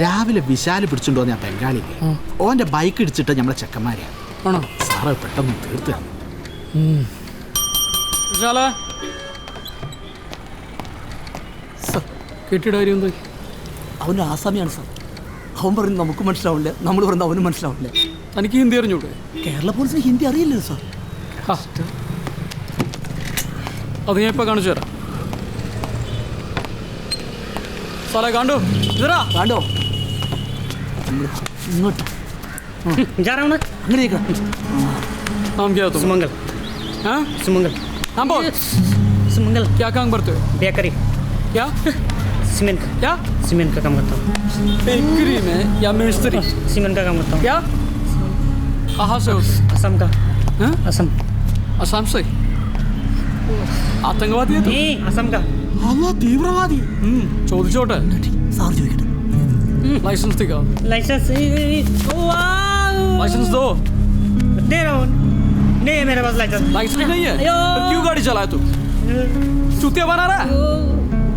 രാവിലെ വിശാല് പിടിച്ചോണ്ട് വന്ന ബംഗാളിക്ക് ഓന്റെ ബൈക്ക് ഇടിച്ചിട്ട് നമ്മളെ ചെക്കന്മാരെയാണ്. ആണോ? സാറ് പെട്ടെന്ന് തീർത്ത് കെട്ടിയുടെ കാര്യം എന്താ? അവന് ആസാമിയാണ് സാർ. അവൻ പറയുന്നത് നമുക്ക് മനസ്സിലാവില്ല, നമ്മൾ പറയുന്നത് അവന് മനസ്സിലാവില്ല. തനിക്ക് ഹിന്ദി അറിഞ്ഞൂടെ? കേരള പോലീസിന് ഹിന്ദി അറിയില്ലല്ലോ സാർ. അത് ഞാൻ ഇപ്പൊ കാണിച്ചു തരാം. സാറേ കണ്ടോ? ഇതരാ കണ്ടോ? ഇങ്ങോട്ട് അങ്ങനെയൊക്കെ. नाम क्या है तुम? सुमंगल. हाँ सुमंगल. हाँ बोल. सुमंगल. क्या काम करते हो? बेकरी. क्या? सीमेंट. क्या? सीमेंट का काम करता हूँ. बेकरी में या मिस्त्री? सीमेंट का काम करता हूँ. क्या? कहाँ से हो? असम का. हाँ? असम. असम से? आतंकवादी है तू? नहीं, असम का. തീവ്രവാദി. ചോദിച്ചോട്ടെ. സാർ ചോദിക്കട്ടെ. लाइसेंस दिखाओ. लाइसेंस. लाइसेंस दो. दे रहा हूँ. नहीं है मेरे पास लाइसेंस. लाइसेंस नहीं है? फिर क्यों गाड़ी चलाया तू? चूतिया बना रहा है?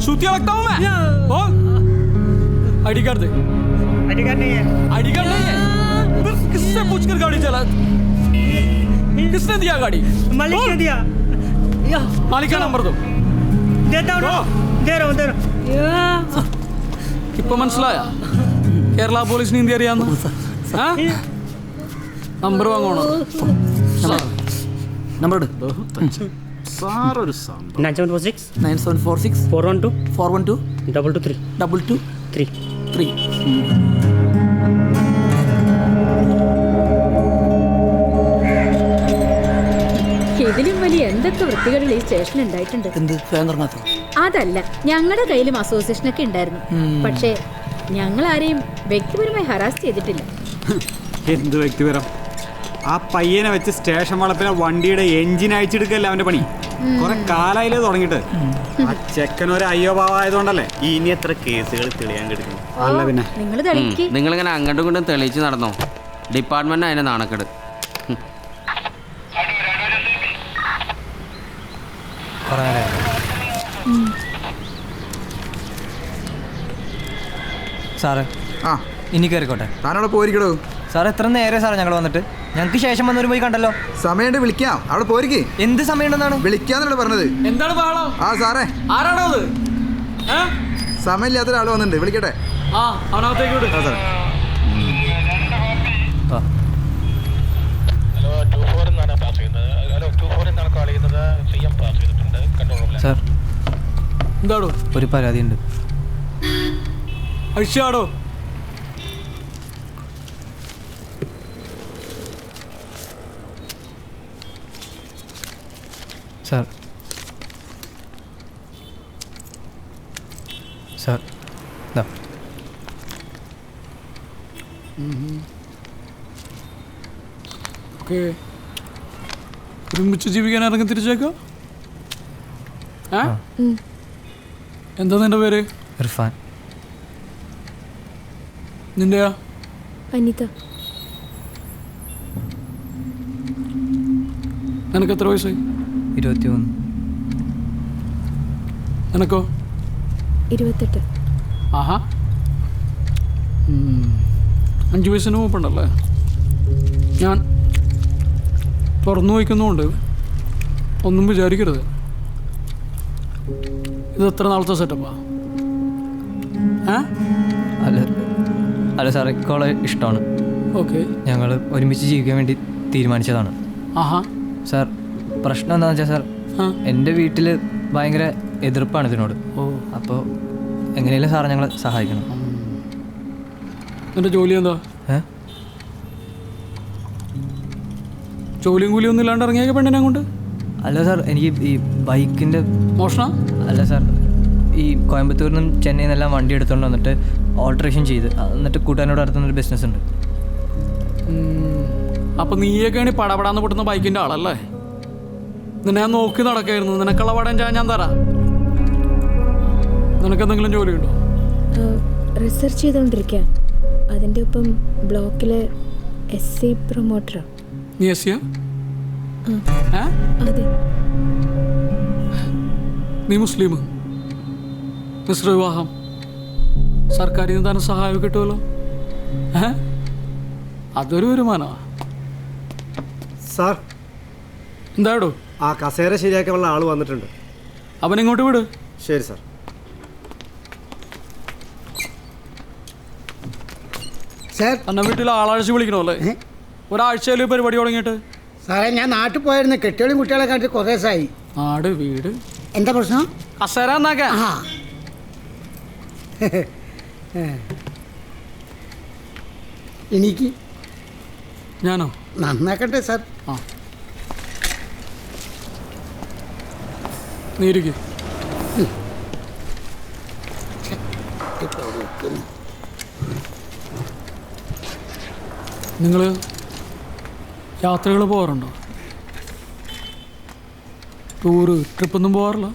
चूतिया लगता हूँ मैं? बोल. आईडी कार्ड दे. आईडी कार्ड नहीं है. आईडी कार्ड नहीं है? फिर किससे पूछकर गाड़ी चला? किसने दिया गाड़ी? मालिक ने दिया. मालिक का नंबर दो. देता हूँ. दे रहा हूँ. ഇപ്പൊ മനസ്സിലായ കേരള പോലീസിന് ഹിന്ദി അറിയാന്ന്? നമ്പർ വാങ്ങണോ? നമ്പർ സാറൊരു സംഭവം. 9746 9746 412 412 223 223 ഇതിലും വലിയ എന്തൊക്കെ വൃത്തികളിൽ ഈ സ്റ്റേഷൻ ഉണ്ടായിട്ടുണ്ട്. എന്ത് ഭയങ്കര മാത്രം? അതല്ല, ഞങ്ങളുടെ കയ്യിലും അസോസിയേഷനൊക്കെ ഉണ്ടായിരുന്നു. പക്ഷേ ഞങ്ങൾ ആരെയും വ്യക്തിപരമായി ഹറാസ് ചെയ്തിട്ടില്ല. എന്ത് വ്യക്തിപരം? ആ പയ്യനെ വെച്ച് സ്റ്റേഷൻ വളപ്പിലെ വണ്ടിയുടെ എഞ്ചിൻ അയച്ചെടുക്കല്ലേ അവന്റെ പണി. കുറെ കാലായില്ലേ തുടങ്ങിയിട്ട്. ആ ചെക്കനൊരു അയ്യോഭാവായതുകൊണ്ടല്ലേ ഇനി എത്ര കേസുകൾ തെളിയാൻ കിടക്കുന്നു. അല്ല പിന്നെ നിങ്ങളിങ്ങനെ അങ്ങോട്ടും ഇങ്ങോട്ടും തെളിയിച്ച് നടന്നോ? ഡിപ്പാർട്ട്മെന്റ് അതിന്റെ നാണക്കേട്. സാറേ ആ ഇനി കയറിക്കോട്ടെ. താനവിടെ പോയിരിക്കടോ. സാർ എത്ര നേരെ സാറേ ഞങ്ങൾ വന്നിട്ട്? ഞങ്ങൾക്ക് ശേഷം വന്നവർ പോയി കണ്ടല്ലോ. സമയമുണ്ട്, വിളിക്കാം. അവിടെ പോയിരിക്കേ. എന്ത് സമയമുണ്ടെന്നാണ് വിളിക്കാന്നാണ് പറഞ്ഞത്. എന്താണ് ബഹളം? ആ സാറേ, ആരാണോ അത്? സമയമില്ലാത്ത ഒരാൾ വന്നിട്ടുണ്ട്, വിളിക്കട്ടെ. ആ അവനകത്തേക്ക് വിട്. ആ സാറേ. സാർ എന്താടോ? ഒരു പരാതി ഉണ്ട്. അഴിച്ചാടോ? സാർ സാർ ദാ ഓക്കെ, ഒരുമിച്ച് ജീവിക്കാൻ ഇറങ്ങി തിരിച്ചേക്കാം. എന്താ നിന്റെ പേര്? ഇർഫാൻ. നിന്റെയാ? അനിത. നിനക്ക് എത്ര വയസ്സായി? 21. നിനക്കോ? 28. ആഹാ, 5 വയസ്സിന് മൂപ്പുണ്ടല്ലേ? ഞാൻ തുറന്നു വയ്ക്കുന്നുണ്ട്, ഒന്നും വിചാരിക്കരുത്. ഇത് എത്ര നാളത്തെ സെറ്റപ്പാ? അല്ല അല്ല സാർ, ഇക്കോളെ ഇഷ്ടമാണ്. ഓക്കെ, ഞങ്ങൾ ഒരുമിച്ച് ജീവിക്കാൻ വേണ്ടി തീരുമാനിച്ചതാണ്. ആഹാ. സാർ പ്രശ്നം എന്താണെന്ന് വെച്ചാൽ സാർ, എൻ്റെ വീട്ടിൽ ഭയങ്കര എതിർപ്പാണ് ഇതിനോട്. അപ്പോൾ എങ്ങനെയും സാർ ഞങ്ങളെ സഹായിക്കണം. എൻ്റെ ജോലി എന്താ? ജോലിയും കൂലിയൊന്നും ഇല്ലാണ്ട് ഇറങ്ങിയ പെണ്ണിനെ കൊണ്ട്? അല്ല സാർ, എനിക്ക് ഈ ബൈക്കിൻ്റെ മോഷണ? അല്ല സാർ, ഈ കോയമ്പത്തൂരിൽ നിന്നും ചെന്നൈയിൽ നിന്നെല്ലാം വണ്ടി എടുത്തുകൊണ്ട് വന്നിട്ട് ഓൾട്രേഷൻ ചെയ്ത് എന്നിട്ട് കൂട്ടുകാരനോട് നടത്തുന്നൊരു ബിസിനസ് ഉണ്ട്. അപ്പം നീയൊക്കെയാണ് ഈ പടപടാന്ന് പൊട്ടുന്ന ബൈക്കിൻ്റെ ആളല്ലേ? നിന്നെ ഞാൻ നോക്കി നടക്കായിരുന്നു. നിനക്കുള്ള പടം ഞാൻ തരാം. നിനക്കെന്തെങ്കിലും ജോലിയുണ്ടോ? റിസർച്ച് ചെയ്തുകൊണ്ടിരിക്കുക. അതിൻ്റെ ഒപ്പം ബ്ലോക്കിലെ SC പ്രൊമോട്ടറാണ്. നീ SC? അതെ. നീ മുസ്ലിം? മിശ്ര വിവാഹം? സർക്കാരിൽ നിന്ന് തന്നെ സഹായം കിട്ടുമല്ലോ. അതൊരു വരുമാനമാണ്. സാർ, എന്താടോ? ആ കസേര ശരിയാക്കാനുള്ള ആൾ വന്നിട്ടുണ്ട്. അവനിങ്ങോട്ട് വിട്. ശരി സാർ. സാർ, എന്നെ വീട്ടിൽ ആളാഴ്ച വിളിക്കണമല്ലേ? ഒരാഴ്ചയിൽ പരിപാടി തുടങ്ങിയിട്ട്. സാറേ, ഞാൻ നാട്ടിൽ പോയിരുന്നു. കെട്ടിയോളും കുട്ടികളെ കണ്ടിട്ട് കുറേ ദിവസമായി. നാട് വീട് എന്താ പ്രശ്നം? കസേര എന്നാക്കാൻ. ആ എനിക്ക് ഞാനോ? നന്നാക്കട്ടെ സാർ. ആ, നീ ഇരിക്ക്. നിങ്ങൾ യാത്രകൾ പോകാറുണ്ടോ? ടൂറ്, ട്രിപ്പൊന്നും പോകാറില്ല?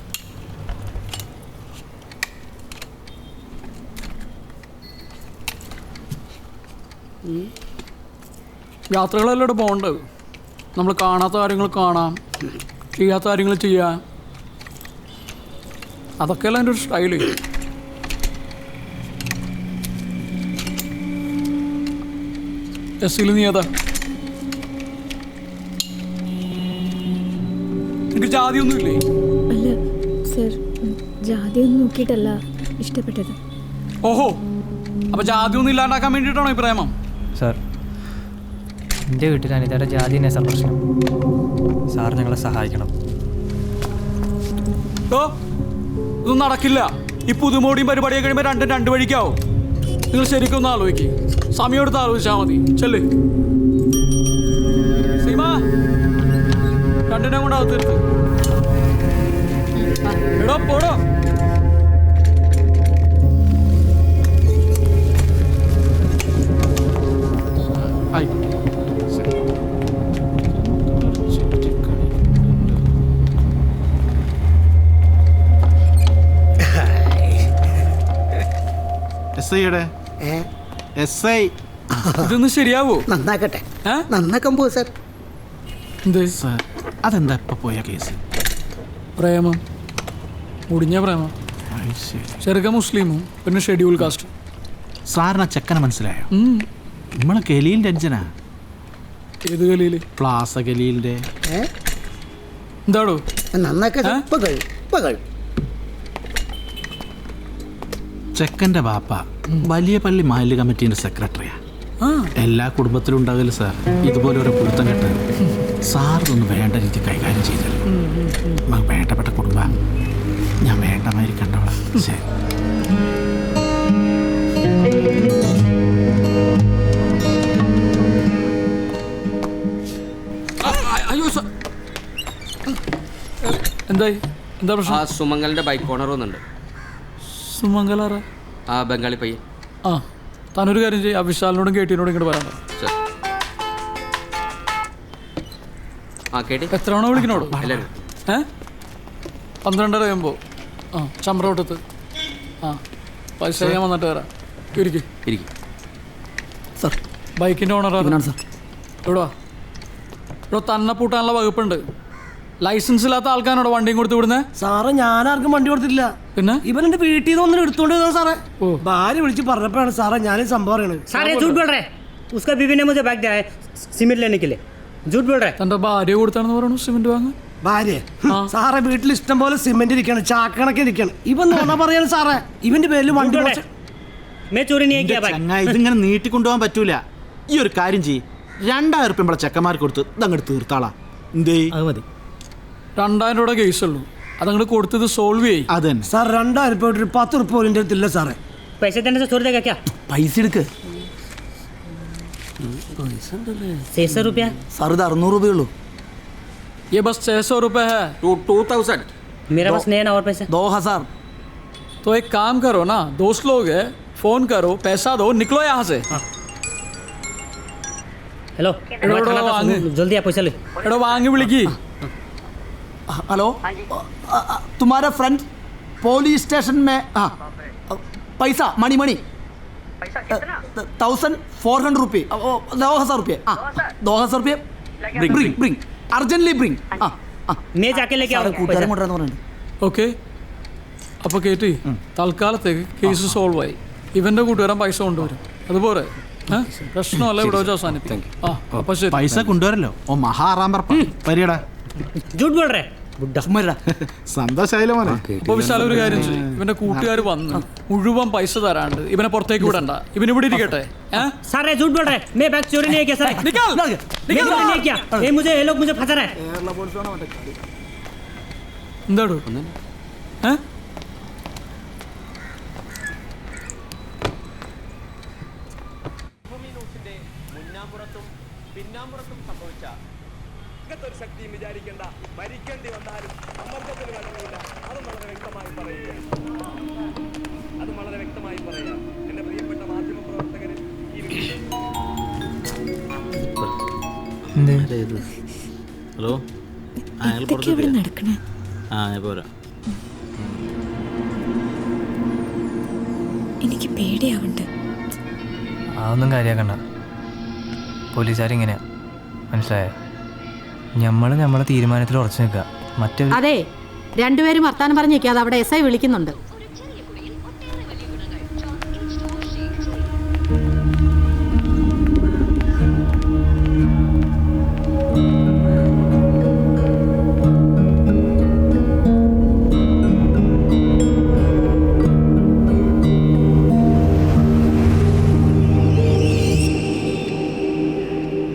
യാത്രകളെല്ലാം പോകേണ്ടത്. നമ്മൾ കാണാത്ത കാര്യങ്ങൾ കാണാം, ചെയ്യാത്ത കാര്യങ്ങൾ ചെയ്യാം. അതൊക്കെയല്ല എൻ്റെ ഒരു സ്റ്റൈല്. എസ്സിൽ നീ ഏതാ? എനിക്ക് ജാതിയൊന്നുമില്ലേ? അല്ല സർ, ജാതിയൊന്നും നോക്കിയിട്ടല്ല ഇഷ്ടപ്പെട്ടത്. ഓഹോ, അപ്പൊ ജാതിയൊന്നും ഇല്ലാണ്ടാക്കാൻ വേണ്ടിയിട്ടാണോ ഈ പ്രേമം? സാർ, എൻ്റെ വീട്ടിൽ അനിതയുടെ ജാതി തന്നെ സാർ പ്രശ്നം. സാർ ഞങ്ങളെ സഹായിക്കണം. ഇതൊന്നും നടക്കില്ല. ഈ പുതുമോടിയും പരിപാടിയൊക്കെ കഴിയുമ്പോൾ രണ്ടും രണ്ട് വഴിക്കാവും. നിങ്ങൾ ശരിക്കും ഒന്ന് ആലോചിക്കും. സമയം എടുത്ത് ആലോചിച്ചാൽ മതി. ചെല്ല് സീമ, രണ്ടിനെ കൊണ്ട് അകത്തെടുത്ത്. എടോ പോടോ. ഇതൊന്നും ശരിയാവോ? നന്നാക്കട്ടെ. നന്നാക്കാൻ പോവാ സാർ. സാർ, അതെന്താ ഇപ്പൊ പോയ കേസ്? പ്രേമം, മുടിഞ്ഞ പ്രേമം. ചെറുക്ക മുസ്ലിമും പിന്നെ ഷെഡ്യൂൾ കാസ്റ്റ്. സാറിന് ചെക്കനെ മനസ്സിലായോ? നമ്മളെ ഗലീലിന്റെ അഞ്ചനാ. ഏത് ഗലീല്? പ്ലാസ ഗലീലിന്റെ. എന്താടോ? നന്നാക്കാൻ ചെക്കൻ്റെ ബാപ്പ വലിയ പള്ളി മാലിന്യ കമ്മിറ്റീൻ്റെ സെക്രട്ടറിയാ. എല്ലാ കുടുംബത്തിലും ഉണ്ടാകില്ല സാർ ഇതുപോലെ ഒരു പുഴുത്തം കെട്ട്. സാറിതൊന്നും വേണ്ട രീതി കൈകാര്യം ചെയ്തല്ലോ. വേണ്ടപ്പെട്ട കുടുംബം ഞാൻ വേണ്ട മാതിരി കണ്ടോളാം. ശരി. അയ്യോ സാർ, എന്തായി? എന്താ പ്രശ്നം? ആ സുമംഗലിന്റെ ബൈക്ക് ഓണർ വന്നുണ്ട്. സുമംഗലാറാ? ആ ബംഗാളി പയ്യൻ. ആ, താനൊരു കാര്യം ചെയ്യും. ആ വിശാലിനോടും കേട്ടിനോടും ഇങ്ങോട്ട് പറയാൻ. ആ കേട്ടി. എത്ര തവണ വിളിക്കണോടോ? 12:30 കഴിയുമ്പോൾ ആ ചമ്പ്രോട്ടത്ത്. ആ, പൈസ ഞാൻ വന്നിട്ട് വരാം. ഇരിക്കും. സാർ, ബൈക്കിൻ്റെ ഓണറാണ് സാർ. എവിടാ? ഇവിടെ തന്നെ പൂട്ടാനുള്ള വകുപ്പുണ്ട്. ലൈസൻസ് ഇല്ലാത്ത ആൾക്കാരോട് വണ്ടിയും കൊടുത്ത് വിടുന്നേ? സാറേ, ഞാനാർക്കും വണ്ടി കൊടുത്തില്ല. പിന്നെ ഇവൻ എന്റെ വീട്ടിൽ നിന്ന് ഒന്നും എടുത്തോണ്ട് വന്നതാ സാറേ. ഭാര്യ വിളിച്ച് പറഞ്ഞപ്പോഴാണ് സാറേ ഞാൻ സംഭവം അറിയണത്. सारे झूठ बोल रहे हैं. उसका बीवी ने मुझे बैग दिया है सीमेंट लेने के लिए. झूठ बोल रहे हैं. തൻ്റെ ഭാര്യ കൊടുത്താണെന്ന് പറയണു സിമെന്റ് വാങ്ങാൻ. ഭാര്യ? സാറേ, വീട്ടിൽ ഇഷ്ടം പോലെ സിമെന്റ് ഇരിക്കാണ്, ചാക്കണക്കെ ഇരിക്കാണ്. ഇവൻ നോണ പറയാണ് സാറേ. ഇവന്റെ പേരിൽ വണ്ടി मैं चोरी नहीं किया भाई. ഇതിങ്ങനെ നീട്ടിക്കൊണ്ടുപോകാൻ പറ്റൂല. ഈ ഒരു കാര്യം ചെയ്യ്, 2000 ഉറുപ്പിക നമ്മളെ ചെക്കന്മാർക്ക് കൊടുത്ത് ഇതങ്ങോട്ട് തീർത്താളാ. എന്തേ? അത് മതി. 2000 രൂപയുടെ കേസുള്ളൂ. അതങ്ങോട്ട് കൊടുത്തത് സോൾവ് ചെയ്യും. അതന്നെ സാർ, 2000 രൂപ 10 ഉറുപ്പ് പോലും എൻ്റെ അടുത്തില്ല സാറേ. पैसे देने से छोड़ देगा क्या? പൈസ എടുക്ക്. 600 रुपया. സാർ, ഇത് 600 രൂപയുള്ളൂ. ये बस 600 रुपये है. 2000. मेरा पास नहीं है ना और पैसे. 2000. तो एक काम करो ना, दोस्त लोग है, फोन करो, पैसा दो, निकलो यहाँ से. हेलो, जल्दी आप पैसा ले. എടോ വാങ്ങി വിളിക്ക്. हेलो, तुम्हारा फ्रेंड पुलिस स्टेशन में. हाँ, पैसा मनी 1400 रुपये. 2000 रुपये. 2000 रुपये ब्रिंग अर्जेंटली ब्रिंग. मैं जाके लेके आऊँ. കൂട്ടുകാരൻ കൊണ്ടുവരാന്ന് പറഞ്ഞിട്ടുണ്ട്. ഓക്കെ, അപ്പോൾ കേട്ടി തൽക്കാലത്തേക്ക് കേസ് സോൾവ് ആയി. ഇവന്റെ കൂട്ടുകാരൻ പൈസ കൊണ്ടുവരും അതുപോലെ പ്രശ്നമല്ല ഇവിടെ വെച്ച് അവസാനിപ്പിക്കും. ആ അപ്പൊ ശരി. പൈസ കൊണ്ടുവരല്ലോ. ഓ മഹാറാമ്പർ പരിയടാ. झूठ बोल रहे സന്തോഷായില്ല മോനെ. അപ്പൊ വിശാല ഒരു കാര്യം ചെയ്യും, ഇവന്റെ കൂട്ടുകാർ വന്ന് മുഴുവൻ പൈസ തരാണ്ട് ഇവനെ പുറത്തേക്ക് വിടണ്ട, ഇവന് ഇവിടെ ഇരിക്കട്ടെ. सर झूठ बोल रहे मैं बैग चोरी नहीं किया सर निकल निकल नहीं किया ये लोग मुझे फंसा रहे എന്താടോ ശക്തിയും വിചാരിക്കേണ്ട, മരിക്കേണ്ടി വന്നാലും സമ്മർദ്ദത്തിന് കഴിയില്ല. അത് വളരെ വ്യക്തമായി പറയുക. എന്റെ പ്രിയപ്പെട്ട മാധ്യമ പ്രവർത്തകര് ഹലോ, എനിക്ക് പേടിയാവുന്നുണ്ട്. അതൊന്നും കാര്യമാക്കണ്ട. പോലീസുകാരിങ്ങനെയാ, മനസ്സിലായോ? നമ്മളെ തീരുമാനത്തിൽ ഉറച്ചു നിൽക്കുക. മറ്റേ അതെ, രണ്ടുപേരും വർത്താനം പറഞ്ഞു നിൽക്കാതെ അവിടെ SI വിളിക്കുന്നുണ്ട്.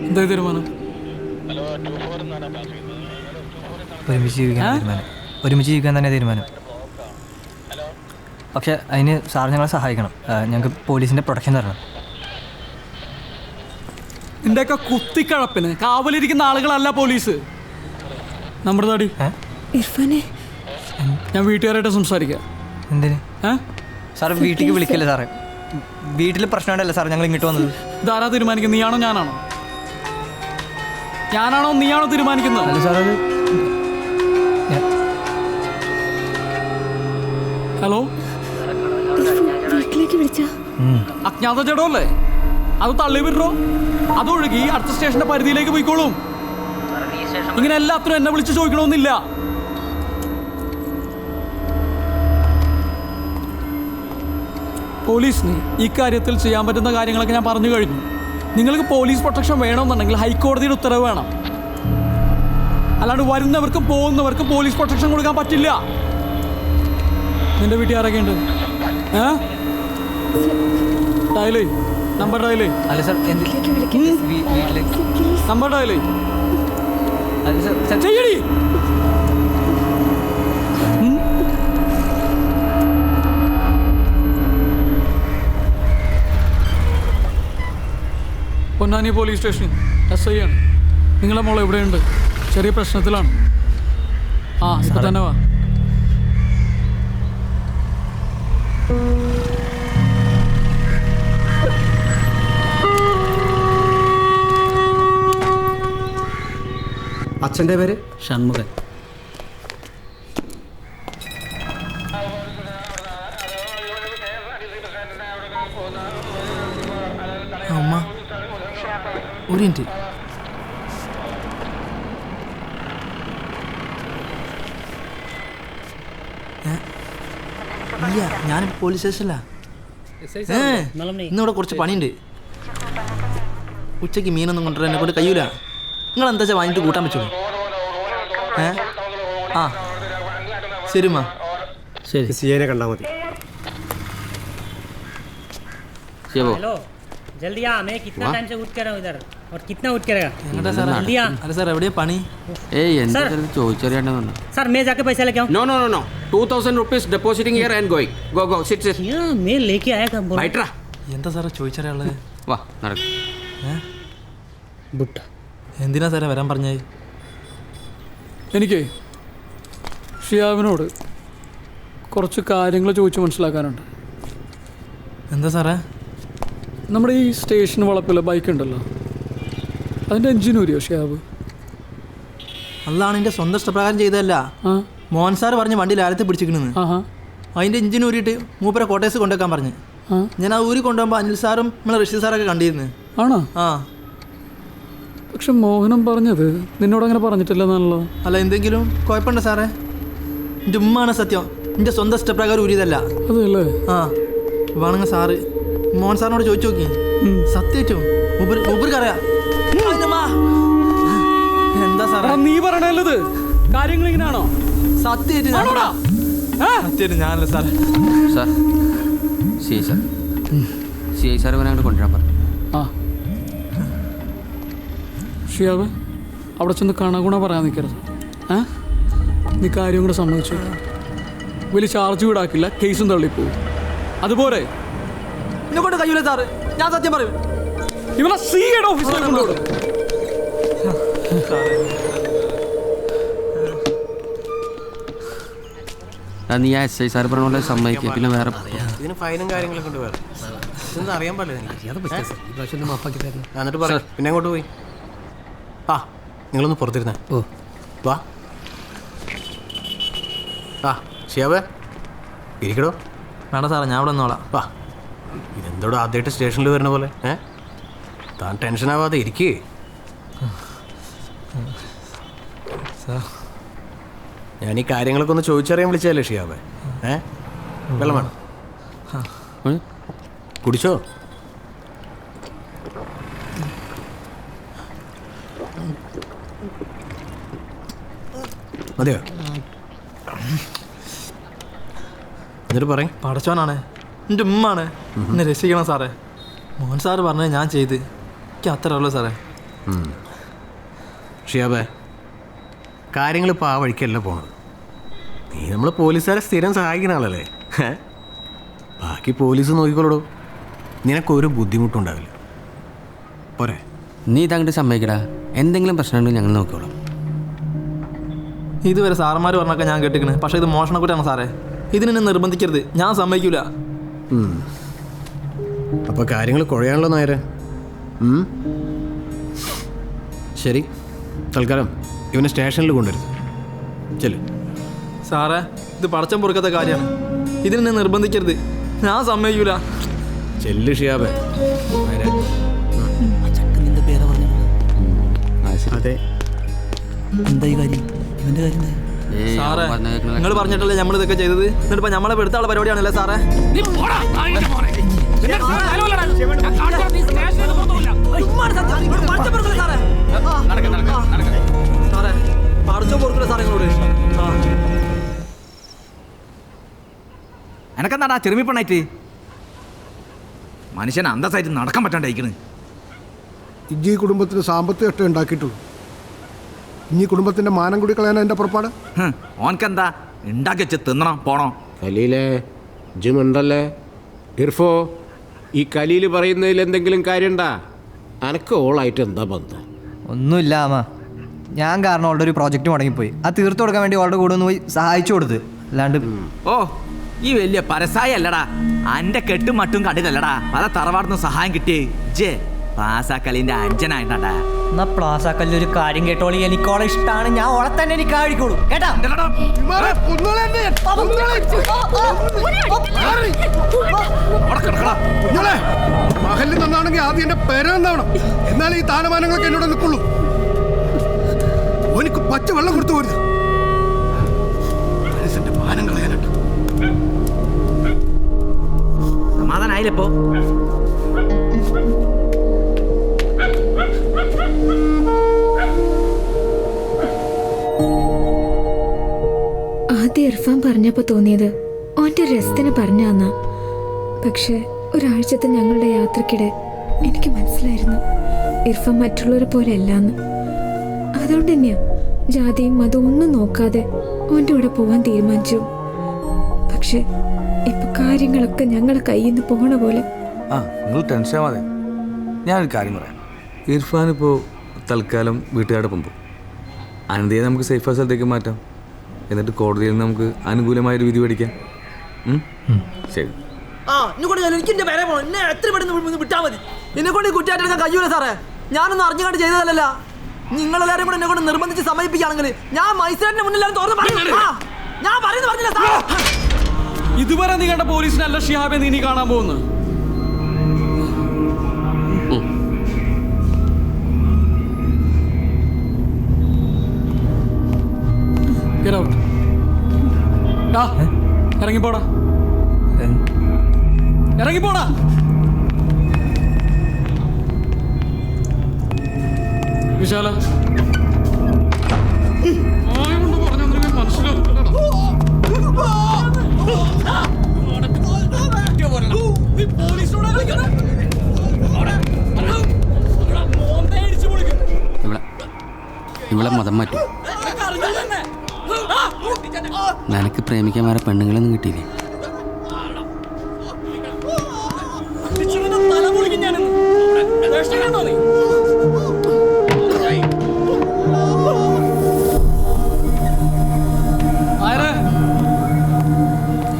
എന്താ തീരുമാനം? ഒരുമിച്ച് ജീവിക്കാൻ തന്നെ തീരുമാനം. പക്ഷെ അതിന് സാർ ഞങ്ങളെ സഹായിക്കണം. ഞങ്ങൾക്ക് പോലീസിൻ്റെ പ്രൊട്ടക്ഷൻ തരണം. നിന്റെയൊക്കെ കുത്തിക്കഴപ്പിന് കാവലിരിക്കുന്ന ആളുകളല്ല പോലീസ്. നമ്മുടെ താടി ഞാൻ വീട്ടുകാരായിട്ട് സംസാരിക്കാം. എന്തിന് സാർ വീട്ടിലേക്ക് വിളിക്കല്ലേ സാറേ? വീട്ടിൽ പ്രശ്നമുണ്ടല്ലേ സാർ ഞങ്ങൾ ഇങ്ങോട്ട് വന്നത്? ഇതാരാ തീരുമാനിക്കുന്നത്? നീയാണോ ഞാനാണോ? ഞാനാണോ നീയാണോ തീരുമാനിക്കുന്നത്? അല്ല സാർ, അത് ഹലോ, അജ്ഞാത ജഡമല്ലേ അത്? തള്ളി വിടറോ? അതൊഴുകി അടുത്ത സ്റ്റേഷന്റെ പരിധിയിലേക്ക് പോയിക്കോളും. ഇങ്ങനെ എല്ലാത്തിനും എന്നെ വിളിച്ച് ചോദിക്കണമെന്നില്ല. പോലീസിന് ഈ കാര്യത്തിൽ ചെയ്യാൻ പറ്റുന്ന കാര്യങ്ങളൊക്കെ ഞാൻ പറഞ്ഞു കഴിഞ്ഞു. നിങ്ങൾക്ക് പോലീസ് പ്രൊട്ടക്ഷൻ വേണമെന്നുണ്ടെങ്കിൽ ഹൈക്കോടതിയുടെ ഉത്തരവ് വേണം. അല്ലാണ്ട് വരുന്നവർക്കും പോകുന്നവർക്കും പോലീസ് പ്രൊട്ടക്ഷൻ കൊടുക്കാൻ പറ്റില്ല. നിന്റെ വീട്ടിൽ ആരൊക്കെ ഉണ്ട്? ഡയലേ നമ്പർ ഡയലേ. അല്ല സാർ, നമ്പർ ഡയലേ സാർ ചെയ്യടി. പൊന്നാനി പോലീസ് സ്റ്റേഷൻ SI ആണ്. നിങ്ങളെ മോളെ എവിടെയുണ്ട്? ചെറിയ പ്രശ്നത്തിലാണ്. ഇപ്പൊ തന്നെ വാ. അച്ഛൻ്റെ പേര് ഷൺമുഖൻ. അമ്മ ഒരു മിനിറ്റ്. ഇല്ല, ഞാൻ പോലീസ് സ്റ്റേഷനിലാ. ഇന്നിവിടെ കുറച്ച് പണിയുണ്ട്. ഉച്ചയ്ക്ക് മീനൊന്നും കൊണ്ടുവരാൻ എന്നെ കൊണ്ട് കഴിയൂല. നിങ്ങൾ എന്താ വെച്ചാൽ വാങ്ങിയിട്ട് കൂട്ടാൻ പറ്റുമോ? ശരി മാ, ശരി. സിയെ കണ്ടാൽ മതി. हेलो जल्दी आ, मैं कितना टाइम से उठ कर रहा हूँ इधर और कितना उठ करेगा जल्दी आ. അല്ല സാർ, എവിടെയാ പണി? എന്താ ചോദിച്ചറിയാണ്ടെന്നുണ്ട്. सर मैं जाके पैसा लेके आऊँ. No, 2,000 rupees depositing here and going. Go, sit. मैं लेके आया था. Baitra. എന്താ സാറേ ചോദിച്ചറിയാനുള്ളത്? വാ നടക്ക്. ബുട്ട എന്തിനാ സാറേ വരാൻ പറഞ്ഞത്? എനിക്ക് ഷിയാബിനോട് കുറച്ച് കാര്യങ്ങൾ ചോദിച്ച് മനസ്സിലാക്കാനുണ്ട്. എന്താ സാറേ? നമ്മുടെ ഈ സ്റ്റേഷൻ വളപ്പിലെ ബൈക്ക് ഉണ്ടല്ലോ, അതിൻ്റെ എൻജിൻ ഊരിയോ ഷിയാബ്? അതാണ് എൻ്റെ സ്വന്തം ഇഷ്ടപ്രകാരം ചെയ്തതല്ല. മോഹൻ സാർ പറഞ്ഞ് വണ്ടി ലാലത്തെ പിടിച്ചിരിക്കണെന്ന്. അതിൻ്റെ എൻജിൻ ഊരിയിട്ട് മൂപ്പരെ കോട്ടേഴ്സ് കൊണ്ടുവെക്കാൻ പറഞ്ഞ് ഞാൻ ആ ഊരി കൊണ്ടുപോകുമ്പോൾ അനിൽ സാറും നമ്മളെ റഷീദ് സാറൊക്കെ കണ്ടിരുന്നു. ആണോ? പക്ഷെ മോഹനം പറഞ്ഞത് നിന്നോട് അങ്ങനെ പറഞ്ഞിട്ടില്ലെന്നാണല്ലോ. അല്ല, എന്തെങ്കിലും കുഴപ്പമുണ്ടോ സാറേ? എൻ്റെ ഉമ്മാണ് സത്യം, എൻ്റെ സ്വന്തം ഇഷ്ടപ്രകാരം ഊരിയതല്ല. അതല്ലേ? വേണമെങ്കിൽ സാറ് മോഹൻ സാറിനോട് ചോദിച്ചു നോക്കി. സത്യേറ്റവും മൂപ്പർക്ക് അറിയാം. എന്താ സാറേ നീ പറയണല്ലത്? കാര്യങ്ങൾ ഇങ്ങനെയാണോ? സത്യേറ്റ് ഞാനല്ല സാറേ. സാർ സി ഐ സാർ ഇവനെ അങ്ങോട്ട് കൊണ്ടുവരാൻ പറഞ്ഞു. ആ ഷിയാബ്, അവിടെ ചെന്ന് കണകുണ പറയാൻ നിൽക്കരുത്. നീ കാര്യം കൂടെ സമ്മതിച്ചു. വലിയ ചാർജ് ഈടാക്കില്ല, കേസും തള്ളിപ്പോവും. അതുപോലെ എന്നെ കൊണ്ട് കഴിയൂല സാറ്, ഞാൻ സത്യം പറയും. ഇവനെ സിഐയുടെ ഓഫീസിലേക്ക് കൊണ്ടുപോകും. നീ ആ എസ് ഐ സാർ പറഞ്ഞ പോലെ സമ്മതിക്കുക. പിന്നെ വേറെ ഇതിന് ഫൈനും കാര്യങ്ങളൊക്കെ ഉണ്ട്. വേറെ ഇതൊന്നും അറിയാൻ പാടില്ല. എന്നിട്ട് പറയാം. പിന്നെ അങ്ങോട്ട് പോയി. ആ നിങ്ങളൊന്ന് പുറത്തിരുന്നേ. ഓ വാ. ആ ഷിയാബേ ഇരിക്കടോ. വേണ്ട സാറേ, ഞാൻ ഇവിടെ നിന്നോളാം. വാ. ഇതെന്തോടോ ആദ്യമായിട്ട് സ്റ്റേഷനിൽ വരുന്ന പോലെ? താൻ ടെൻഷനാവാതെ ഇരിക്കേ. ഞാൻ ഈ കാര്യങ്ങളൊക്കെ ഒന്ന് ചോദിച്ചറിയാൻ വിളിച്ചതല്ലേ ഷിയാബേ? വെള്ളം വേണം? കുടിച്ചോ? മതിയോ? എന്നിട്ട് പറയും. പടച്ചോനാണ്, എൻ്റെ ഉമ്മാണ് എന്നെ രക്ഷിക്കണം സാറേ. മോഹൻ സാറ് പറഞ്ഞത് ഞാൻ ചെയ്ത്. എനിക്ക് അത്ര ഉള്ളൂ സാറേ. ഷിയാബേ, കാര്യങ്ങളിപ്പോൾ ആ വഴിക്കല്ല പോണത്. നീ നമ്മൾ പോലീസുകാരെ സ്ഥിരം സഹായിക്കുന്ന ആളല്ലേ? ബാക്കി പോലീസ് നോക്കിക്കോളൂ. നിനക്കൊരു ബുദ്ധിമുട്ടുണ്ടാവില്ല. പോരെ? നീ ഇതങ്ങോട്ട് സമ്മതിക്കടാ. എന്തെങ്കിലും പ്രശ്നമുണ്ടെങ്കിൽ ഞങ്ങൾ നോക്കിക്കോളാം. ഇതുവരെ സാറന്മാർ പറഞ്ഞൊക്കെ ഞാൻ കേട്ടിക്കണ്. പക്ഷേ ഇത് മോഷണക്കുറ്റാണ് സാറേ. ഇതിനെന്നെ നിർബന്ധിക്കരുത്, ഞാൻ സമ്മതിക്കൂല. അപ്പോൾ കാര്യങ്ങൾ കുഴയാണല്ലോ നേരെ. ശരി, തൽക്കാലം ഇവനെ സ്റ്റേഷനിൽ കൊണ്ടുവരുത്. ചെല്ലു. സാറേ, ഇത് പടച്ചം പൊറുക്കാത്ത കാര്യമാണ്. ഇതിനെന്നെ നിർബന്ധിക്കരുത്, ഞാൻ സമ്മതിക്കൂല. ചെല്ലു ഷിയാബേ. അതെ, എന്തായി കാര്യം? ഇവന്റെ കാര്യം സാറേ, നിങ്ങൾ പറഞ്ഞിട്ടല്ലേ നമ്മൾ ഇതൊക്കെ ചെയ്തത്. എന്നിട്ടിപ്പോ നമ്മളെ പെടുത്താനുള്ള പരിപാടിയാണല്ലേ സാറേ? സാറേ പടച്ചോ പൊറുക്കില്ല സാറേ നിങ്ങളോട്. എനക്കെന്താടാ ചെറുമിപ്പണ്ണായിട്ട് മനുഷ്യൻ അന്തസ്സായിട്ട് നടക്കാൻ പറ്റാണ്ടായിക്കണ്. ഇജ്ജി കുടുംബത്തിന് സാമ്പത്തിക നഷ്ടം ഉണ്ടാക്കിയിട്ടുള്ളൂ. ഇനി കുടുംബത്തിന്റെ മാനം കൂടി കളയാൻ എൻ്റെ പുറപ്പാട്. ഓൻക്കെന്താ ഉണ്ടാക്കി വെച്ച് തിന്നണം പോണോ? കലീലേ ജിമുണ്ടല്ലേ? ഇർഫോ, ഈ കലീല് പറയുന്നതിൽ എന്തെങ്കിലും കാര്യണ്ടാ? അനക്ക് ഓളായിട്ട് എന്താ ബന്ധം? ഒന്നുമില്ല അമ്മ. ഞാൻ കാരണം അവളുടെ ഒരു പ്രോജക്റ്റ് മുടങ്ങിപ്പോയി. അത് തീർത്തു കൊടുക്കാൻ വേണ്ടി അവളുടെ കൂടെ ഒന്ന് പോയി സഹായിച്ചു കൊടുത്ത്. അല്ലാണ്ട് ഓ ഈ വലിയ പരസായ അല്ലടാ, അന്റെ കെട്ടും മട്ടും കണ്ടില്ലല്ലടാ. പല തറവാടുന്ന സഹായം കിട്ടിയേ ജെ പ്ലാസാക്കലിന്റെ അഞ്ചനായിട്ടാ. എന്നാ പ്ലാസാക്കലിൽ ഒരു കാര്യം കേട്ടോളി, എനിക്ക് ഓളെ ഇഷ്ടമാണ്. ഞാൻ ഓളെ തന്നെ എനിക്ക് ആഴിക്കോളൂ കേട്ടാ. മഹലിൽ നിന്നാണെങ്കിൽ ആദ്യം എന്റെ പേരെന്നാവണം. എന്നാലും ഈ താനമാനങ്ങളൊക്കെ എന്നോട് നിൽക്കുള്ളൂ. എനിക്ക് പച്ച വെള്ളം കൊടുത്തു പോരുത്. മനസ്സിന്റെ മാനം കളയാനുണ്ട്. സമാധാനായില്ലപ്പോ? ആദ്യം ഇർഫാൻ പറഞ്ഞപ്പോൾ തോന്നിയത് ഓൻ്റെ രസത്തിന് പറഞ്ഞാന്നാ. പക്ഷെ ഒരാഴ്ചത്തെ ഞങ്ങളുടെ യാത്രക്കിടെ എനിക്ക് മനസ്സിലായിരുന്നു ഇർഫാൻ മറ്റുള്ളവരെ പോലെ അല്ലാന്ന്. അതുകൊണ്ട് തന്നെയാ ജാതിയും മതവും ഒന്നും നോക്കാതെ ഓൻ്റെ കൂടെ പോവാൻ തീരുമാനിച്ചു. പക്ഷെ ഇപ്പൊ കാര്യങ്ങളൊക്കെ ഞങ്ങളെ കയ്യിൽ നിന്ന് പോണ പോലെ. നിങ്ങൾ ടെൻഷൻ ആവാതെ, ഞാനൊരു കാര്യം പറയാം. ഇർഫാൻ ഇപ്പോൾ തൽക്കാലം വീട്ടുകാരോടൊപ്പം പോകും. അനന്തയെ നമുക്ക് സേഫ് സ്ഥലത്തേക്ക് മാറ്റാം. എന്നിട്ട് കോടതിയിൽ നിന്ന് നമുക്ക് അനുകൂലമായൊരു വിധി മേടിക്കാം. ശരി. എനിക്ക് പേരെ പോകണം. എന്നെ എത്ര പെട്ടെന്ന് വിട്ടാൽ മതി. എന്നെ കൊണ്ട് കുറ്റായിട്ട് കഴിയൂല സാറേ. ഞാനൊന്നും അറിഞ്ഞുകൊണ്ട് ചെയ്തതല്ല. നിങ്ങളെല്ലാവരും കൂടെ എന്നെ കൊണ്ട് നിർബന്ധിച്ച് സമയിപ്പിക്കുകയാണെങ്കിൽ ഞാൻ മൈസൂരിന്റെ മുന്നിലാണ് തുറന്ന് ഞാൻ പറയുന്നത് പറഞ്ഞില്ല സാർ. ഇതുവരെ നീ കണ്ട പോലീസിനല്ല ഷിഹാബെ നീ കാണാൻ പോകുന്നു. ഇറങ്ങിപ്പോടാ, ഇറങ്ങിപ്പോടാ. പിടിച്ചാലോ? ഇവളെ മതം മാറ്റും. നിനക്ക് പ്രേമിക്കാൻ വേറെ പെണ്ണുങ്ങളൊന്നും കിട്ടിയില്ലേ?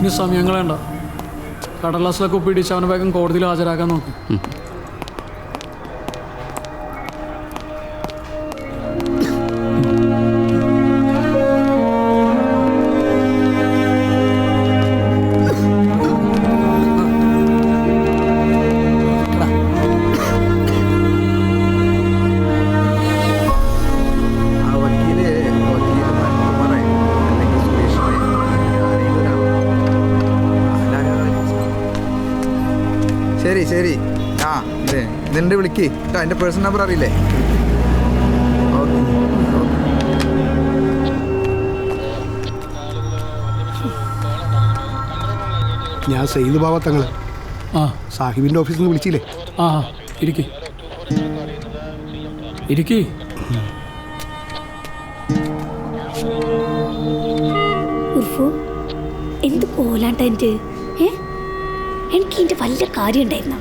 ഇനി സമയം കളയണ്ട. കടലാസിലൊക്കെ ഒപ്പിടിച്ച് അവനെ വേഗം കോടതിയിൽ ഹാജരാക്കാൻ നോക്കും. ശരി ശരി. ആ ഇതെന്റെ വിളിക്ക് കേട്ടോ. എൻ്റെ പേഴ്സണൽ നമ്പർ അറിയില്ലേ? ഞാൻ സെയ്ത് ബാബ തങ്ങള് സാഹിബിന്റെ ഓഫീസിൽ നിന്ന് വിളിച്ചില്ലേ? ആ ഇരിക്കേ ഇരിക്കേ. എന്ത് പോലാണ്ട എൻ്റെ എനിക്ക് ഇതിൻ്റെ വലിയ കാര്യം ഉണ്ടായിരുന്ന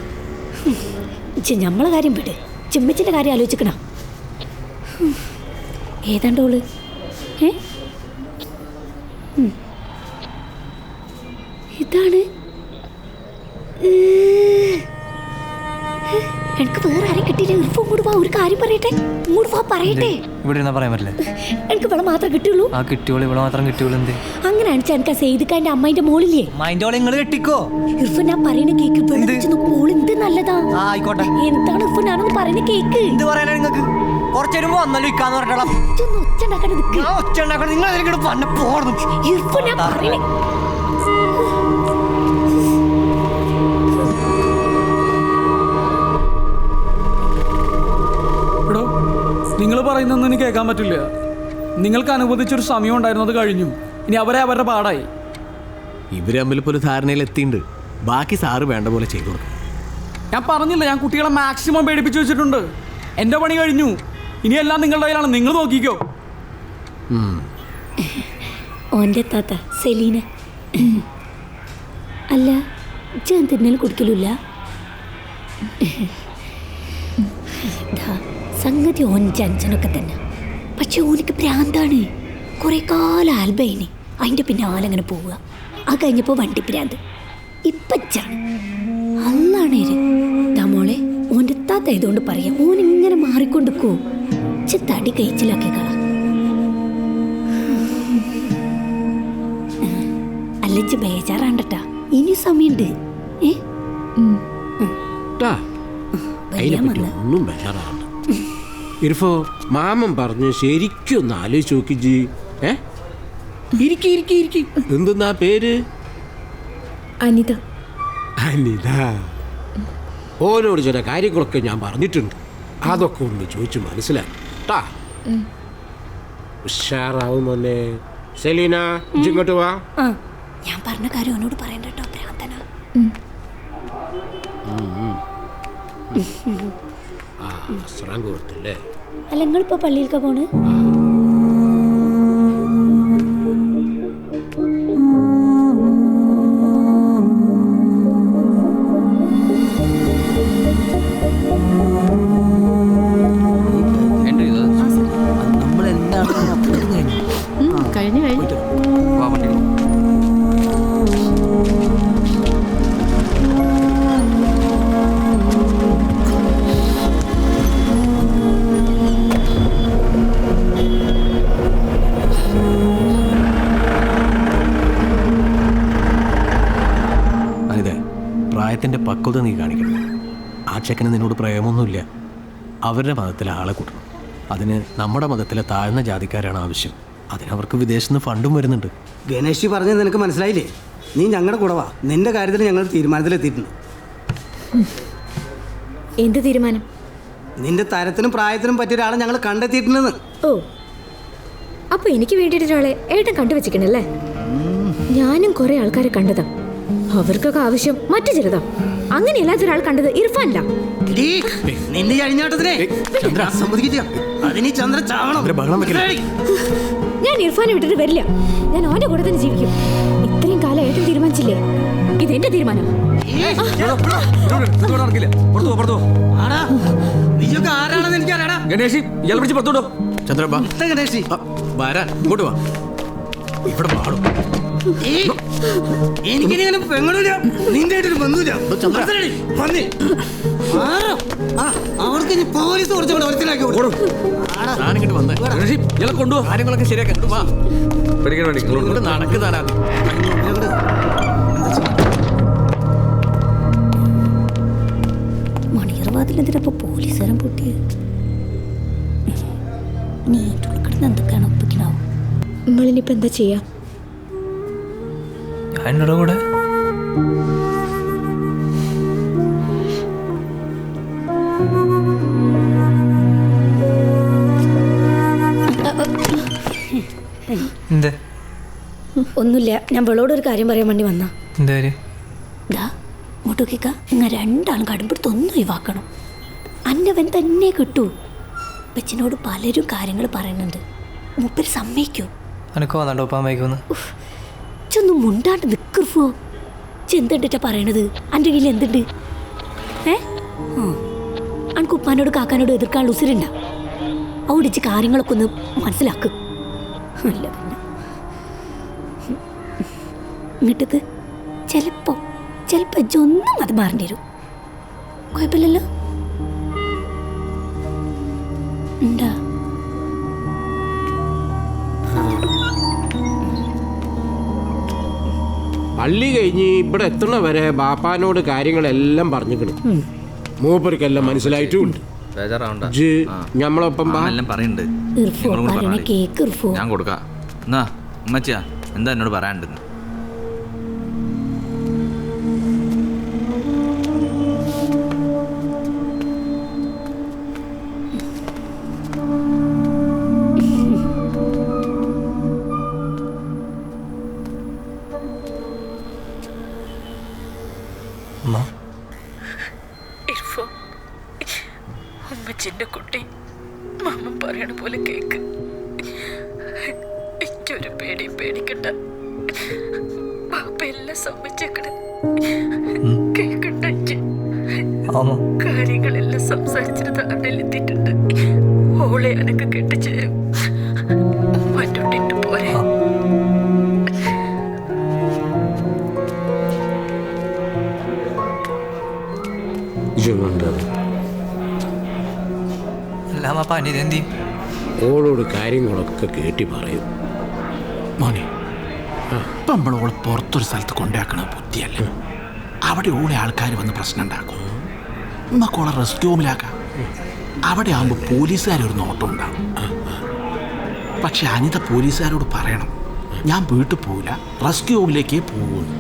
നമ്മളെ കാര്യം വിട്. ചെമ്മച്ചിൻ്റെ കാര്യം ആലോചിക്കണ. ഏതാണ്ടോള് ഇതാണ്. എനിക്ക് വേറെ ആരും കിട്ടിയില്ല. ഇർഫോ ഇങ്ങോട്ട് വാ, ഒരു കാര്യം പറയട്ടെ. ഇങ്ങോട്ട് വാ പറയട്ടെ. ഇവിടെ ഇരുന്നാ പറയാൻ പറ്റില്ല. എനിക്ക് ഇവിടെ മാത്രം കിട്ടുള്ളൂ. ആ കിട്ടിയോളൂ, ഇവിടെ മാത്രം കിട്ടിയോളൂ. എന്തേ അങ്ങനെ അണിച്ചാ എനിക്ക് സെയ്ദിക്കാന്റെ അമ്മേന്റെ മോളില്ലേ മൈൻഡോളെ നിങ്ങൾ കെട്ടിക്കോ. ഇർഫൻ ഞാൻ പറയുന്ന കേക്ക് മോൾ എന്ത് നല്ലതാ. ആയിക്കോട്ടെ. എന്താണ് ഇർഫൻ ഞാനൊന്ന് പറയുന്ന കേക്ക്? എന്ത് പറയാനാ നിങ്ങൾക്ക്? കുറച്ചു വരുമ്പോ വന്നല്ലോ ഇക്കാന്ന് പറഞ്ഞോളാം. ഒച്ച ഉണ്ടാക്കണത് ഒച്ച ഉണ്ടാക്കണം. നിങ്ങൾ അതിലേക്ക് വന്നെ പോർന്നു. ഇർഫൻ ഞാൻ പറയുന്നേ. നിങ്ങൾ പറയുന്നൊന്നും എനിക്ക് കേൾക്കാൻ പറ്റില്ല. നിങ്ങൾക്ക് അനുവദിച്ചൊരു സമയം ഉണ്ടായിരുന്നു, അത് കഴിഞ്ഞു. ഇനി അവരുടെ പാടായി. ഇവര് തമ്മിലിപ്പോൾ ഒരു ധാരണയിൽ എത്തിയിട്ടുണ്ട്. ബാക്കി സാറ് വേണ്ട പോലെ ചെയ്തു കൊടുക്കും. ഞാൻ പറഞ്ഞില്ല, ഞാൻ കുട്ടികളെ മാക്സിമം പേടിപ്പിച്ചു വെച്ചിട്ടുണ്ട്. എൻ്റെ പണി കഴിഞ്ഞു. ഇനിയെല്ലാം നിങ്ങളുടെ കയ്യിലാണ്. നിങ്ങൾ നോക്കിക്കോ. ഓൻ്റെ താത്ത സെലീന. അല്ല ഞാൻ തിന്നൽ കുടിക്കലില്ല. സംഗതി ഓൻ ജൻജനൊക്കെ തന്നെ. പക്ഷെ ഓനിക്ക് ഭ്രാന്താണ്. കുറേ കാലം ആൽബൈന് അതിൻ്റെ പിന്നെ ആലങ്ങനെ പോവുക. ആ കഴിഞ്ഞപ്പോൾ വണ്ടി ഭ്രാന്ത്. ഇപ്പച്ചാണ് അല്ലാണേര് മോളെ. ഓൻ്റെ താത്ത ആയതുകൊണ്ട് പറയാം, ഓനിങ്ങനെ മാറിക്കൊണ്ടിക്കോ. തടി കഴിച്ചിലാക്കി കള. അല്ലച്ച് ബേജാറാണ്ടട്ടാ, ഇനി സമയമുണ്ട്. ഒന്നും ബേജാറാണ്. ഇർഫോ മാമൻ പറഞ്ഞു ശരിക്കും ഒന്ന് ആലോചിച്ച് നോക്കി ജി. ഇരിക്കി. എന്തെന്നാ പേര്? അനിത. അനിത. ഓനോട് ചില കാര്യങ്ങളൊക്കെ ഞാൻ പറഞ്ഞിട്ടുണ്ട്. അതൊക്കെ ഒന്ന് ചോദിച്ചു മനസ്സിലാക്കാ. ഉഷാറാവും മോനെ. സെലീന ഇങ്ങോട്ട് വാ. ഞാൻ പറഞ്ഞ കാര്യം ഓനോട് പറയണ്ട കേട്ടോ, ഭ്രാന്തന. കൊടുത്തില്ലേ? അല്ല നിങ്ങളിപ്പോ പള്ളിയിലേക്ക് പോണ്? കഴിഞ്ഞു. പ്രായത്തിൻ്റെ പക്വത നീ കാണിക്കണം. ആ ചെക്കന് നിന്നോട് പ്രേമൊന്നുമില്ല. അവരുടെ മതത്തിലെ ആളെ കൂട്ടണം. അതിന് നമ്മുടെ മതത്തിലെ താഴ്ന്ന ജാതിക്കാരാണ് ആവശ്യം. അതിനവർക്ക് വിദേശത്ത് നിന്ന് ഫണ്ടും വരുന്നുണ്ട്. ഗണേഷ് പറഞ്ഞത് നിനക്ക് മനസ്സിലായില്ലേ? നീ ഞങ്ങളുടെ കൂടെ വാ. നിന്റെ കാര്യത്തിൽ ഞങ്ങൾ തീരുമാനത്തിലെത്തിയിട്ടുണ്ട്. എന്ത് തീരുമാനം? നിന്റെ തരത്തിനും പ്രായത്തിനും പറ്റിയ ഒരാളെ ഞങ്ങൾ കണ്ടെത്തിയിട്ടുണ്ടെന്ന്. ഓ, അപ്പൊ എനിക്ക് വേണ്ടിയിട്ട് ഒരാളെ ഏട്ടൻ കണ്ടുവച്ചിക്കണല്ലേ? ഞാനും കുറെ ആൾക്കാരെ കണ്ടതാ. അവർക്കൊക്കെ ആവശ്യം മറ്റു ചിലതാ. അങ്ങനെയല്ലാത്ത ഒരാൾ കണ്ടത് ഇർഫാനില്ല. നിന്റെ കഴിഞ്ഞാട്ടത്തിനെ സമ്മതിക്കില്ല. അതിന് ചന്ദ്ര ചാവണം. ഞാൻ ഇർഫാനെ വിട്ടിട്ട് വരില്ല. ഞാൻ അവന്റെ കൂടെ തന്നെ ജീവിക്കും. ഇത്രയും കാലം ഏട്ടൻ തീരുമാനിച്ചില്ലേ? ഇതെന്റെ തീരുമാനം. ആരാണെന്ന് എനിക്കറിയാടാ. ഗണേഷി ഇയാളെ പിടിച്ച് പുറത്തോട്ടോ. ചന്ദ്രബാ ഗണേഷി വരാൻ ഇങ്ങോട്ട് വാ. ഇവിടെ പാടും. എനിക്കിങ്ങനെ പെങ്ങളില്ല, നിന്റെ ആയിട്ടൊരു ബന്ധുല്ല. അവർക്ക് ഇനി പോലീസ് കുറച്ചുകൂടെ മനസ്സിലാക്കി ഞാനിങ്ങോട്ട് വന്നേ. ഗണേഷി ഇയാളെ കൊണ്ടുപോവാ. കാര്യങ്ങളൊക്കെ ശരിയാക്കാൻ വാ. പേടിക്കാൻ വേണ്ടി ഇങ്ങോട്ട് നടക്കുതാനാ. മണിയർവാതിലെന്തിനപ്പോ പോലീസുകാരൻ പൊട്ടിയത്? നീ കിടന്ന് എന്തൊക്കെയാണ് ഒപ്പിക്കണാവും. നമ്മളിനിപ്പോ എന്താ ചെയ്യാ? എന്നോട് കൂടെ എന്തേ? ഒന്നുമില്ല, ഞാൻ വെളോടൊരു കാര്യം പറയാൻ വേണ്ടി വന്നാ. എന്താ ദാ മുട്ടുക്കിക്ക, ഇങ്ങ രണ്ടാളും കടുമ്പെടുത്തൊന്നും ഒഴിവാക്കണം. അന്നവൻ തന്നെ കിട്ടൂ. ബച്ചിനോട് പലരും കാര്യങ്ങൾ പറയുന്നുണ്ട്. മൂപ്പര് സമ്മതിക്കൂ. അനക്ക് വന്നോ ഉപ്പാൻ വൈകുന്നു? ചെന്ന് മുണ്ടാണ്ട് നിക്കർഫോ. ചെന്തിട്ടാ പറയണത്? എൻ്റെ കയ്യിൽ എന്തുണ്ട്? അനക്ക് ഉപ്പാനോട് കാക്കാനോട് എതിർക്കാനുള്ള ഉസിരുണ്ട. അവിടിച്ച് കാര്യങ്ങളൊക്കെ ഒന്ന് മനസ്സിലാക്കും. അല്ല പിന്നെ ഇങ്ങിട്ടത് ചിലപ്പോ ഇജൊന്നും അത് മാറേണ്ടി വരും. കുഴപ്പമില്ലല്ലോ? ഉണ്ടാ പള്ളി കഴിഞ്ഞ് ഇവിടെ എത്തുന്ന വരെ ബാപ്പാനോട് കാര്യങ്ങളെല്ലാം പറഞ്ഞിക്കണു. മൂപ്പർക്കെല്ലാം മനസ്സിലായിട്ടുമുണ്ട്. ഞമ്മളൊപ്പം ഞാൻ കൊടുക്കാം. എന്നാ ഉമ്മച്ചാ എന്താ എന്നോട് പറയാണ്ടെന്ന്? ഉമ്മച്ചിന്റെ കുട്ടി മാമൻ പറയണ പോലെ കേക്ക്. എനിക്കൊരു പേടിയും പേടിക്കണ്ട. പാപ്പ എല്ലാം സമ്മതിച്ചേക്കണ്. കേക്കണ്ട. കാര്യങ്ങളെല്ലാം സംസാരിച്ചിട്ട് നാട്ടിലെത്തിയിട്ടുണ്ട്. ഓളെ അനക്ക് കെട്ടിച്ചേരും. മറ്റോട്ടിട്ട് പോരെ. ഓളോട് കാര്യങ്ങളൊക്കെ കേട്ടി പറയും. മോനെ, ഇപ്പം നമ്മളോളെ പുറത്തൊരു സ്ഥലത്ത് കൊണ്ടാക്കണ ബുദ്ധിയല്ല. അവിടെ ഓളെ ആൾക്കാർ വന്ന് പ്രശ്നം ഉണ്ടാക്കും. നമുക്കോളെ റെസ്ക്യൂ ഹോമിലാക്കാം. അവിടെ ആകുമ്പോൾ പോലീസുകാരൊരു നോട്ടം ഉണ്ടാകും. പക്ഷെ അനിത പോലീസുകാരോട് പറയണം, ഞാൻ വീട്ടിൽ പോവില്ല, റെസ്ക്യൂ ഹോമിലേക്കേ പോകുന്നു.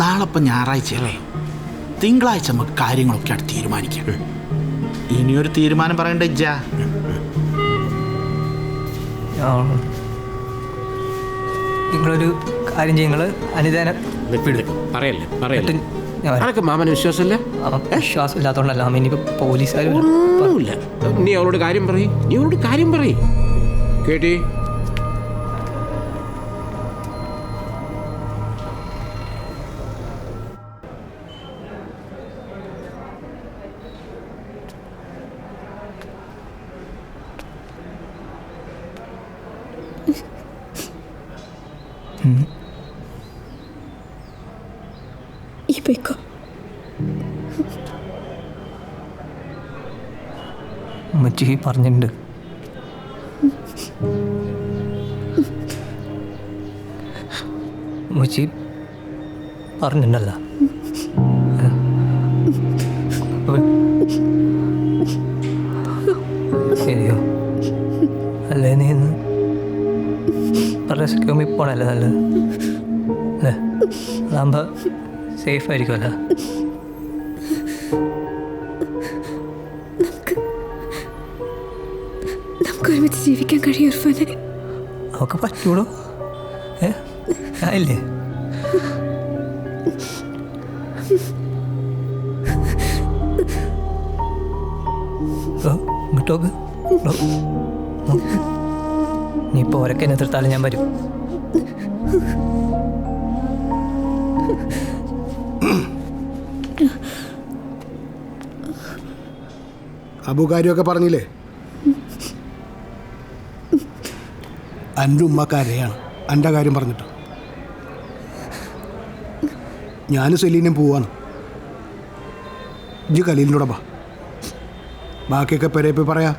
നാളെ ഇപ്പം ഞായറാഴ്ചയല്ലേ, തിങ്കളാഴ്ച നമുക്ക് കാര്യങ്ങളൊക്കെ അവിടെ തീരുമാനിക്കാം. ഇനിയൊരു തീരുമാനം പറയണ്ട ഇജ്ജാ. നിങ്ങളൊരു കാര്യം ചെയ്യുന്നത് അനിതേനെ പറയല്ലേ അതൊക്കെ മാമന് വിശ്വാസമല്ല. വിശ്വാസം ഇല്ലാത്തതുകൊണ്ടല്ല മാമ. ഇനിയിപ്പോൾ പോലീസുകാർ ഒന്നുമില്ല. നീ അവളോട് കാര്യം പറയും. കേട്ടി? ഉമ്മച്ചി പറഞ്ഞിട്ടുണ്ട്. ഉമ്മച്ചി പറഞ്ഞിട്ടുണ്ടല്ല. ശരിയോ? അല്ലേ നീ ഇന്ന് റെസ്ക്യൂമി പോണല്ലേ നല്ലത് അല്ലേ? അതാകുമ്പോൾ സേഫ് ആയിരിക്കുമല്ലോ. നമുക്ക് ഒരുമിച്ച് ജീവിക്കാൻ കഴിയും ഇർഫാനെ. അവൾക്ക് പറ്റൂടോ? ഇല്ലേ? ഇങ്ങോട്ടോക്ക്. നീ ഇപ്പോൾ ഓരൊക്കെ എന്നെ എതിർത്താലും ഞാൻ വരും. അബു കാര്യമൊക്കെ പറഞ്ഞില്ലേ? എൻ്റെ ഉമ്മക്കാരെയാണ് എൻ്റെ കാര്യം പറഞ്ഞിട്ട്. ഞാനും സെലീനും പോവാണ്. ഇജ്ജ് ഖലീലിനോട് ബാ, ബാക്കിയൊക്കെ പെരേപ്പി പറയാ.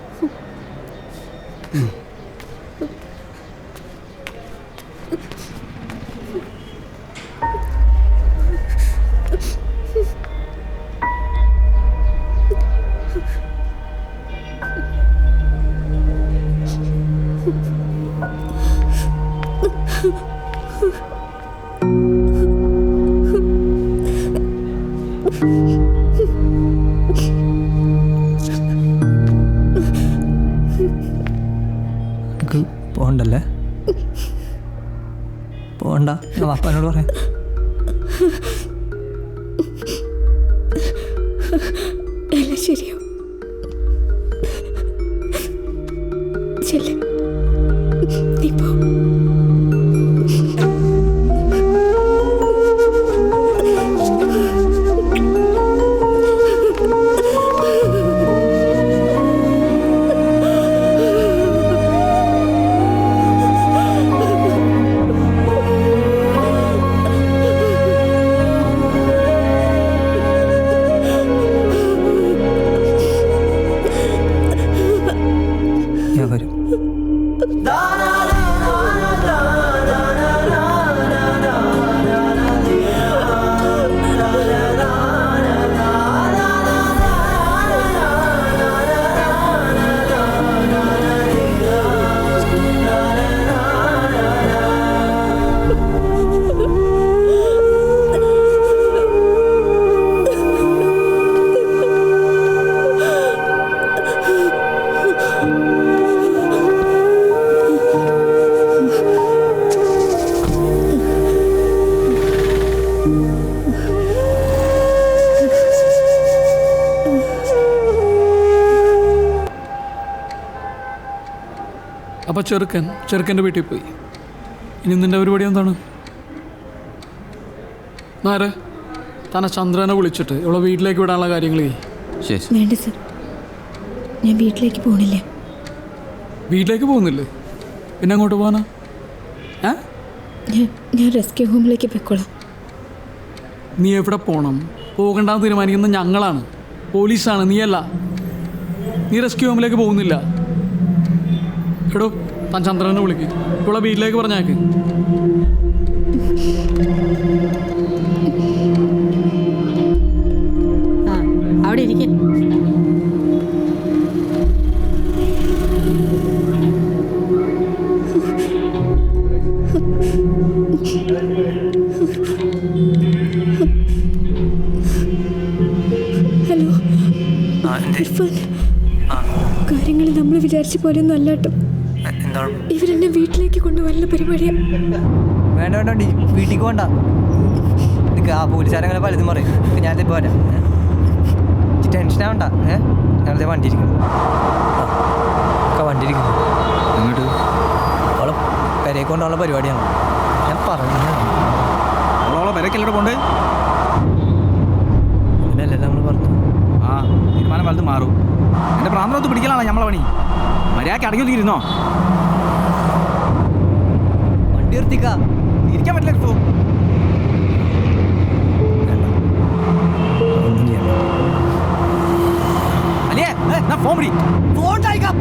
പോണ്ടല്ലേ? പോണ്ട, ഞാൻ വാപ്പാനോട് പറയാം. എല്ലാം ശരിയാവും. ചെല്ല്, നീ പോ. അപ്പോൾ ചെറുക്കൻ്റെ വീട്ടിൽ പോയി. ഇനി നിൻ്റെ പരിപാടി എന്താണ്? നേരെ തന്നെ ചന്ദ്രനെ വിളിച്ചിട്ട് ഇവിടെ വീട്ടിലേക്ക് വിടാനുള്ള കാര്യങ്ങൾ വേണ്ട സർ, ഞാൻ വീട്ടിലേക്ക് പോകണില്ല. വീട്ടിലേക്ക് പോകുന്നില്ലേ? പിന്നെ അങ്ങോട്ട് പോകാനാ? ഞാൻ റെസ്ക്യൂ ഹോമിലേക്ക് പോയിക്കോളാം. നീ എവിടെ പോകണം പോകണ്ടെന്ന് തീരുമാനിക്കുന്നത് ഞങ്ങളാണ്, പോലീസാണ്, നീയല്ല. നീ റെസ്ക്യൂ ഹോമിലേക്ക് പോകുന്നില്ല. എടോ, താൻ ചന്ദ്രനെ വിളിക്ക്, ഇവിടെ വീട്ടിലേക്ക് പറഞ്ഞേക്ക്. അവിടെ ഇരിക്കും. ഹലോ ഇർഫാൻ, കാര്യങ്ങൾ നമ്മൾ വിചാരിച്ച പോലെയൊന്നും അല്ല കേട്ടോ. ഇവരെന്നെ വീട്ടിലേക്ക് കൊണ്ട് വല്ല പരിപാടിയാ. വേണ്ട വേണ്ട, വീട്ടിലേക്ക് പോണ്ട. എനിക്ക് ആ പോലീസുകാരങ്ങനെ പലതും പറയും. ഞാനിത് പോരാ, ടെൻഷനാവണ്ട. ഞങ്ങളുടെ വണ്ടി ഇരിക്കുന്നു, വണ്ടി ഇരിക്കുന്നു. അങ്ങോട്ട് അവളെ പെരേക്ക് കൊണ്ടുള്ള പരിപാടിയാണ്. ഞാൻ പറഞ്ഞു അവളോളെ പെരക്കല്ലോടെ പോണ്ടേ? അങ്ങനെയല്ല നമ്മൾ പറഞ്ഞു. ആ തീരുമാനം വലുത് മാറും. എൻ്റെ പ്രാന്തത്ത് പിടിക്കലാണ് നമ്മളെ പണി. മര്യാദയ്ക്ക് അടങ്ങിയിരുന്നോ? വണ്ടി നിർത്തിക്കാ, ഇരിക്കാൻ പറ്റില്ല. ഇപ്പോൾ അല്ലേ ഫോൺ പിടി, ഫോൺ ചായക്കാം.